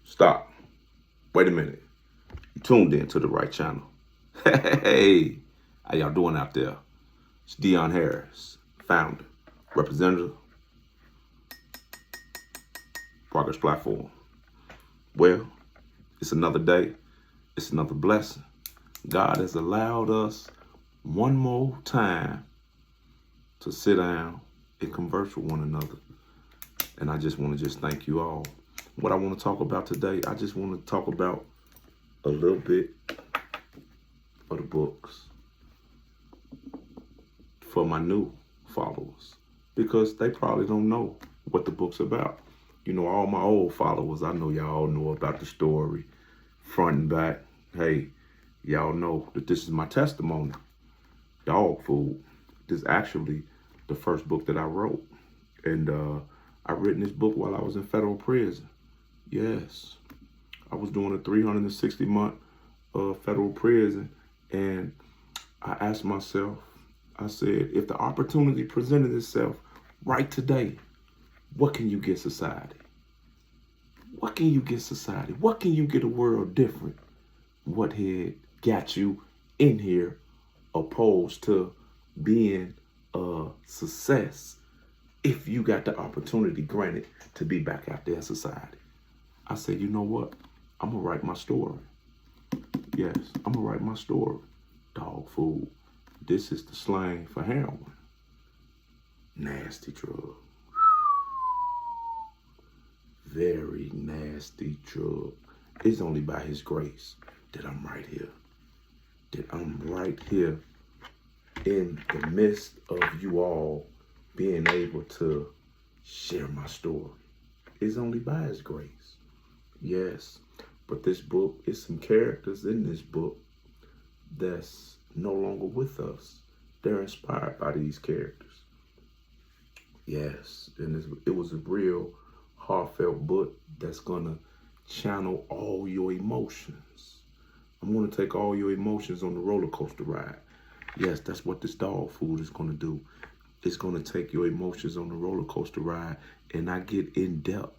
Stop. Wait a minute. You tuned in to the right channel. Hey, how y'all doing out there? It's Dion Harris, founder, representative, Progress Platform. Well, it's another day. It's another blessing. God has allowed us one more time to sit down and converse with one another. And I just want to thank you all. What I want to talk about today, I just want to talk about a little bit of the books for my new followers, because they probably don't know what the book's about. You know, all my old followers, I know y'all know about the story front and back. Hey, y'all know that this is my testimony. Dog Food. This is actually the first book that I wrote. And I written this book while I was in federal prison. Yes. I was doing a 360-month federal prison. And I asked myself, I said, if the opportunity presented itself right today, what can you get society? What can you get society? What can you get a world different? What had got you in here opposed to being a success if you got the opportunity granted to be back out there in society? I said, you know what? I'm going to write my story. Yes, I'm going to write my story. Dog food. This is the slang for heroin. Nasty drug. Very nasty drug. It's only by his grace that I'm right here. That I'm right here in the midst of you all being able to share my story. It's only by his grace. Yes, but this book is some characters in this book that's no longer with us. They're inspired by these characters. Yes, and it was a real heartfelt book that's gonna channel all your emotions. I'm gonna take all your emotions on the roller coaster ride. Yes, that's what this dog food is gonna do. It's gonna take your emotions on the roller coaster ride, and I get in depth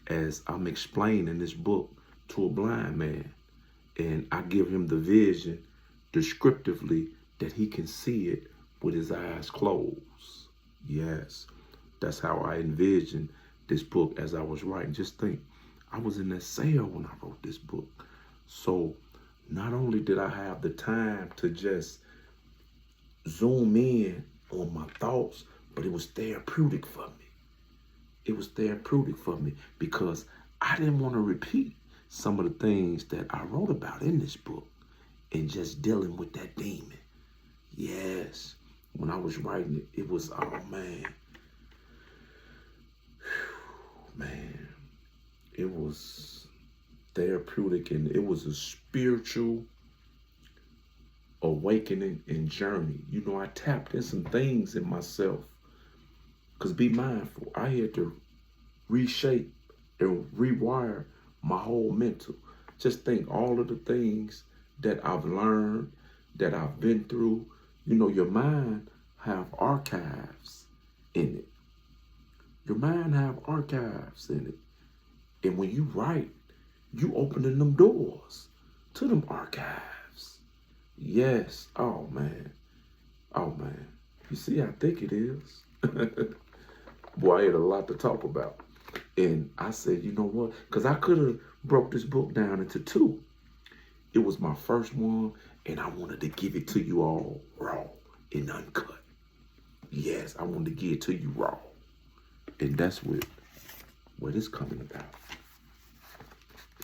as I'm explaining this book to a blind man, and I give him the vision descriptively that he can see it with his eyes closed. Yes, that's how I envisioned this book as I was writing. Just think, I was in that cell when I wrote this book. So not only did I have the time to just zoom in on my thoughts, but it was therapeutic for me. It was therapeutic for me because I didn't want to repeat some of the things that I wrote about in this book and just dealing with that demon. Yes, when I was writing it, it was, oh man, man, it was therapeutic, and it was a spiritual awakening and journey. You know, I tapped in some things in myself, because be mindful, I had to reshape and rewire my whole mental. Just think all of the things that I've learned, that I've been through. You know, your mind have archives in it. Your mind have archives in it. And when you write, you opening them doors to them archives. Yes. Oh, man. Oh, man. You see how thick it is? Boy, I had a lot to talk about. And I said, you know what? Because I could have broke this book down into two. It was my first one, and I wanted to give it to you all raw and uncut. Yes, I wanted to give it to you raw. And that's what it's coming about.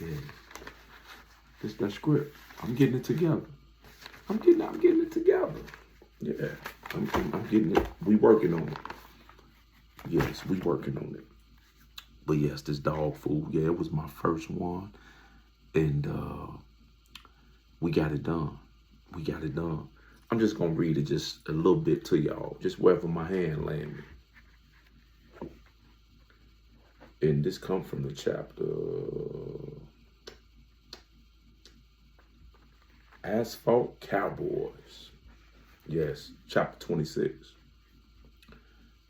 Yeah. This that script. I'm getting it together. I'm getting it together. Yeah. I'm getting it. We working on it. Yes, we working on it. But yes, this dog food, yeah, it was my first one. And we got it done. We got it done. I'm just gonna read it just a little bit to y'all, just wherever my hand landed. And this comes from the chapter Asphalt Cowboys. Yes, chapter 26.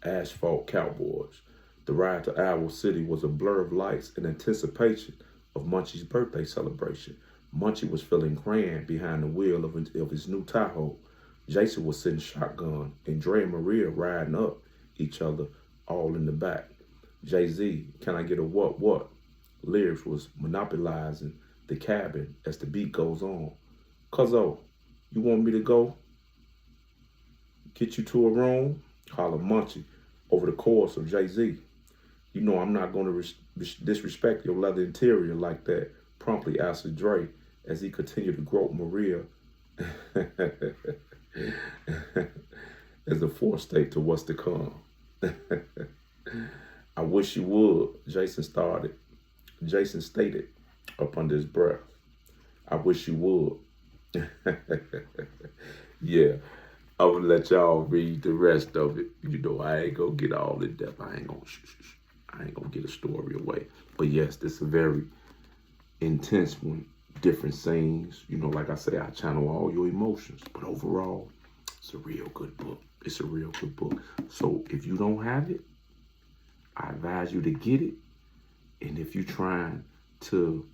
Asphalt Cowboys. The ride to Iowa City was a blur of lights and anticipation of Munchie's birthday celebration. Munchie was feeling grand behind the wheel of his new Tahoe. Jason was sitting shotgun, and Dre and Maria riding up each other, all in the back. Jay-Z, can I get a what? Lyrics was monopolizing the cabin as the beat goes on. Cuzzo, you want me to go get you to a room? Holler Munchie over the chorus of Jay-Z. You know I'm not going to disrespect your leather interior like that, promptly answered Dre as he continued to grope Maria as a foretaste to what's to come. I wish you would, Jason stated up under his breath. I wish you would. Yeah, I would let y'all read the rest of it. You know, I ain't gonna get all in depth. I ain't gonna get a story away. But yes, this is a very intense one. Different scenes. You know, like I say, I channel all your emotions. But overall, it's a real good book. It's a real good book. So if you don't have it, I advise you to get it. And if you're trying to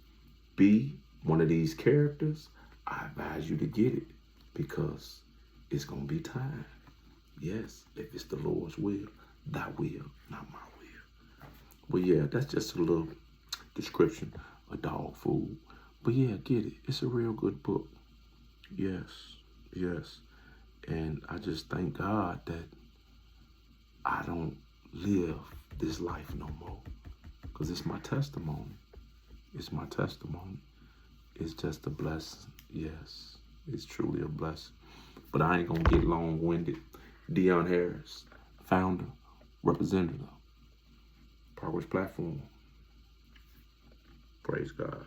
be one of these characters, I advise you to get it, because it's going to be time. Yes, if it's the Lord's will, thy will, not my will. But yeah, that's just a little description of Dog Food. But yeah, get it. It's a real good book. Yes, yes. And I just thank God that I don't live this life no more, because it's my testimony. It's my testimony. It's just a blessing. Yes, it's truly a blessing. But I ain't gonna get long-winded. Deon Harris, founder, representative, Progress Platform. Praise God.